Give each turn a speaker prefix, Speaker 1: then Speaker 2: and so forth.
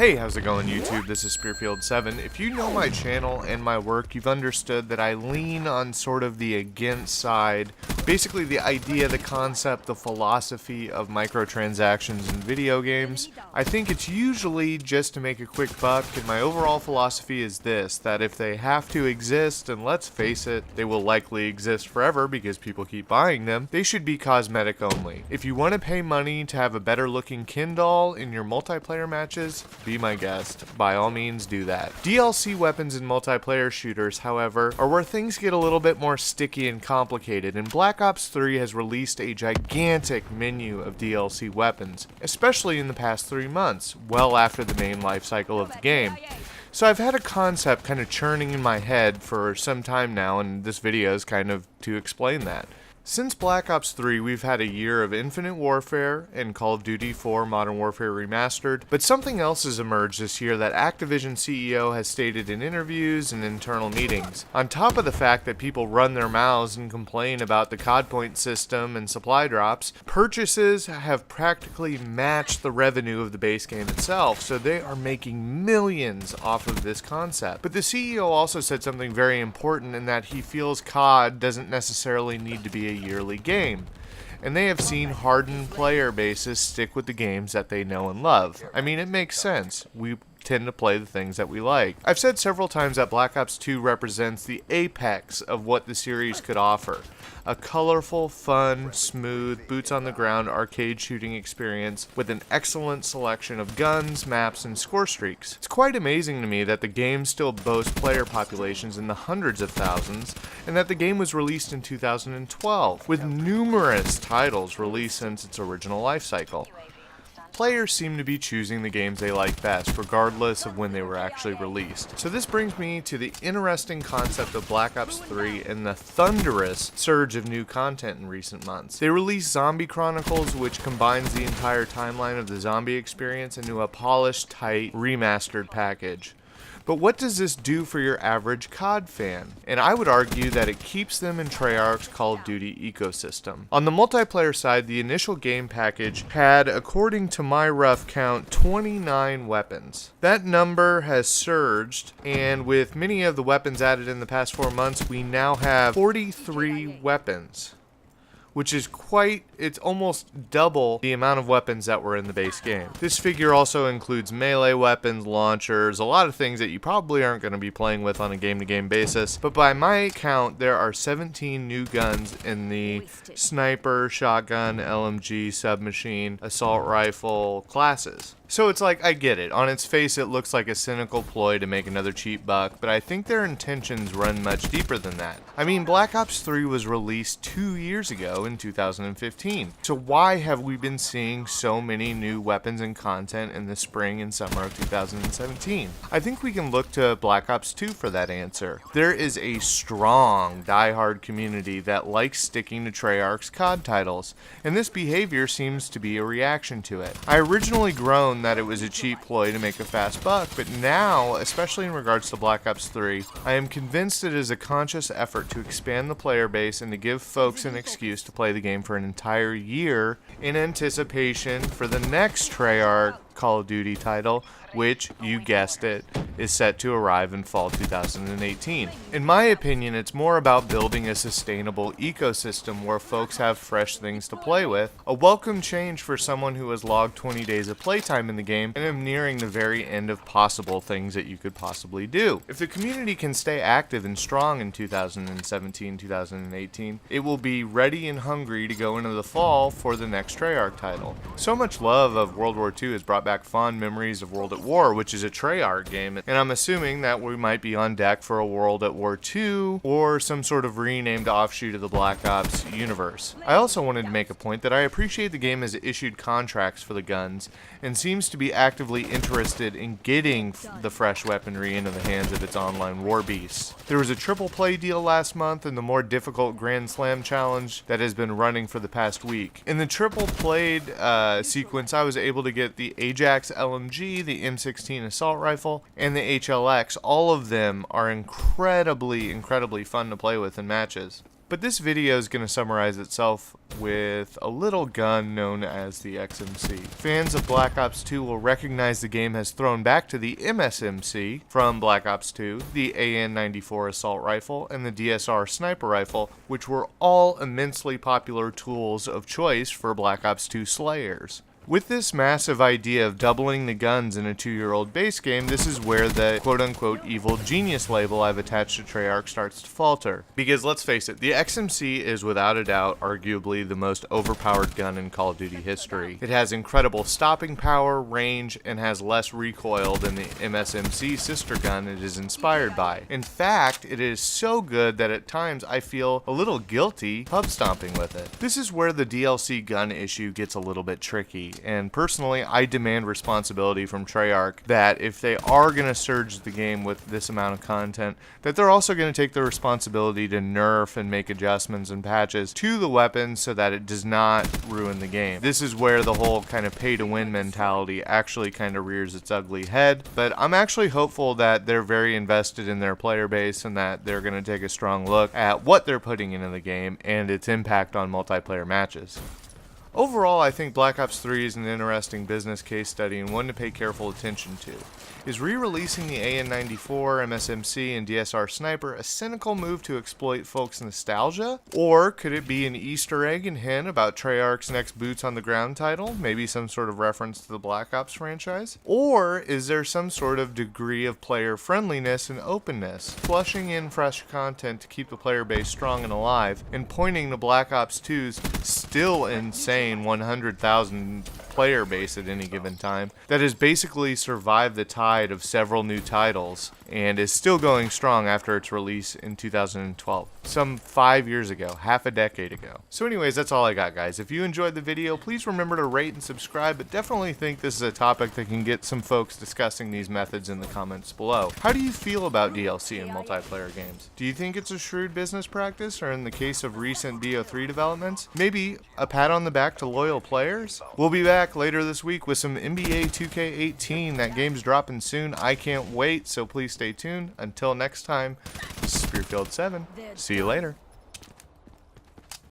Speaker 1: Hey, how's it going YouTube? This is Spearfield7. If you know my channel and my work, you've understood that I lean on sort of the against side. Basically the idea, the concept, the philosophy of microtransactions in video games. I think it's usually just to make a quick buck, and my overall philosophy is this, that if they have to exist, and let's face it, they will likely exist forever because people keep buying them, they should be cosmetic only. If you want to pay money to have a better looking Ken doll in your multiplayer matches, be my guest. By all means, do that. DLC weapons in multiplayer shooters, however, are where things get a little bit more sticky and complicated, and Black Ops 3 has released a gigantic menu of DLC weapons, especially in the past 3 months, well after the main life cycle of the game. So I've had a concept kind of churning in my head for some time now, and this video is kind of to explain that. Since Black Ops 3, we've had a year of Infinite Warfare and Call of Duty 4 Modern Warfare Remastered, but something else has emerged this year that Activision CEO has stated in interviews and internal meetings. On top of the fact that people run their mouths and complain about the COD point system and supply drops, purchases have practically matched the revenue of the base game itself, so they are making millions off of this concept. But the CEO also said something very important in that he feels COD doesn't necessarily need to be a yearly game, and they have seen hardened player bases stick with the games that they know and love. I mean, it makes sense. We tend to play the things that we like. I've said several times that Black Ops 2 represents the apex of what the series could offer. A colorful, fun, smooth, boots-on-the-ground arcade shooting experience with an excellent selection of guns, maps, and score streaks. It's quite amazing to me that the game still boasts player populations in the hundreds of thousands, and that the game was released in 2012, with numerous titles released since its original life cycle. Players seem to be choosing the games they like best, regardless of when they were actually released. So this brings me to the interesting concept of Black Ops 3 and the thunderous surge of new content in recent months. They released Zombie Chronicles, which combines the entire timeline of the zombie experience into a polished, tight, remastered package. But what does this do for your average COD fan? And I would argue that it keeps them in Treyarch's Call of Duty ecosystem. On the multiplayer side, the initial game package had, according to my rough count, 29 weapons. That number has surged, and with many of the weapons added in the past 4 months, we now have 43 weapons, which is it's almost double the amount of weapons that were in the base game. This figure also includes melee weapons, launchers, a lot of things that you probably aren't going to be playing with on a game-to-game basis, but by my count, there are 17 new guns in the sniper, shotgun, LMG, submachine, assault rifle classes. So it's like, I get it. On its face, it looks like a cynical ploy to make another cheap buck, but I think their intentions run much deeper than that. I mean, Black Ops 3 was released 2 years ago in 2015. So why have we been seeing so many new weapons and content in the spring and summer of 2017? I think we can look to Black Ops 2 for that answer. There is a strong, die-hard community that likes sticking to Treyarch's COD titles, and this behavior seems to be a reaction to it. I originally groaned that it was a cheap ploy to make a fast buck, but now, especially in regards to Black Ops 3, I am convinced it is a conscious effort to expand the player base and to give folks an excuse to play the game for an entire year in anticipation for the next Treyarch Call of Duty title, which, you guessed it, is set to arrive in fall 2018. In my opinion, it's more about building a sustainable ecosystem where folks have fresh things to play with, a welcome change for someone who has logged 20 days of playtime in the game and am nearing the very end of possible things that you could possibly do. If the community can stay active and strong in 2017-2018, it will be ready and hungry to go into the fall for the next Treyarch title. So much love of World War II has brought back fond memories of World at War, which is a Treyarch game, and I'm assuming that we might be on deck for a World at War 2 or some sort of renamed offshoot of the Black Ops universe. I also wanted to make a point that I appreciate the game has issued contracts for the guns and seems to be actively interested in getting the fresh weaponry into the hands of its online war beasts. There was a triple play deal last month and the more difficult Grand Slam challenge that has been running for the past week. In the triple played sequence, I was able to get the Ajax LMG, the M16 assault rifle, and the HLX. All of them are incredibly fun to play with in matches. but this video is going to summarize itself with a little gun known as the XMC. Fans of Black Ops 2 will recognize the game has thrown back to the MSMC from Black Ops 2, the AN-94 assault rifle, and the DSR sniper rifle, which were all immensely popular tools of choice for Black Ops 2 slayers. With this massive idea of doubling the guns in a 2-year-old base game, this is where the quote-unquote evil genius label I've attached to Treyarch starts to falter. Because let's face it, the XMC is without a doubt arguably the most overpowered gun in Call of Duty history. It has incredible stopping power, range, and has less recoil than the MSMC sister gun it is inspired by. In fact, it is so good that at times I feel a little guilty pub stomping with it. This is where the DLC gun issue gets a little bit tricky. And personally, I demand responsibility from Treyarch that if they are going to surge the game with this amount of content, that they're also going to take the responsibility to nerf and make adjustments and patches to the weapon so that it does not ruin the game. This is where the whole kind of pay-to-win mentality actually kind of rears its ugly head, but I'm actually hopeful that they're very invested in their player base and that they're going to take a strong look at what they're putting into the game and its impact on multiplayer matches. Overall, I think Black Ops 3 is an interesting business case study and one to pay careful attention to. Is re-releasing the AN-94, MSMC, and DSR Sniper a cynical move to exploit folks' nostalgia? Or could it be an Easter egg and hint about Treyarch's next Boots on the Ground title? Maybe some sort of reference to the Black Ops franchise? Or is there some sort of degree of player friendliness and openness, flushing in fresh content to keep the player base strong and alive, and pointing to Black Ops 2's still insane 100,000 player base at any given time that has basically survived the tide of several new titles and is still going strong after its release in 2012, some 5 years ago, half a decade ago. So anyways, that's all I got, guys. If you enjoyed the video, please remember to rate and subscribe, but definitely think this is a topic that can get some folks discussing these methods in the comments below. How do you feel about DLC in multiplayer games? Do you think it's a shrewd business practice, or in the case of recent BO3 developments, maybe a pat on the back to loyal players? We'll be back later this week with some NBA 2K18. That game's dropping soon. I can't wait, so please stay tuned. Until next time, this is Spearfield 7. See you later.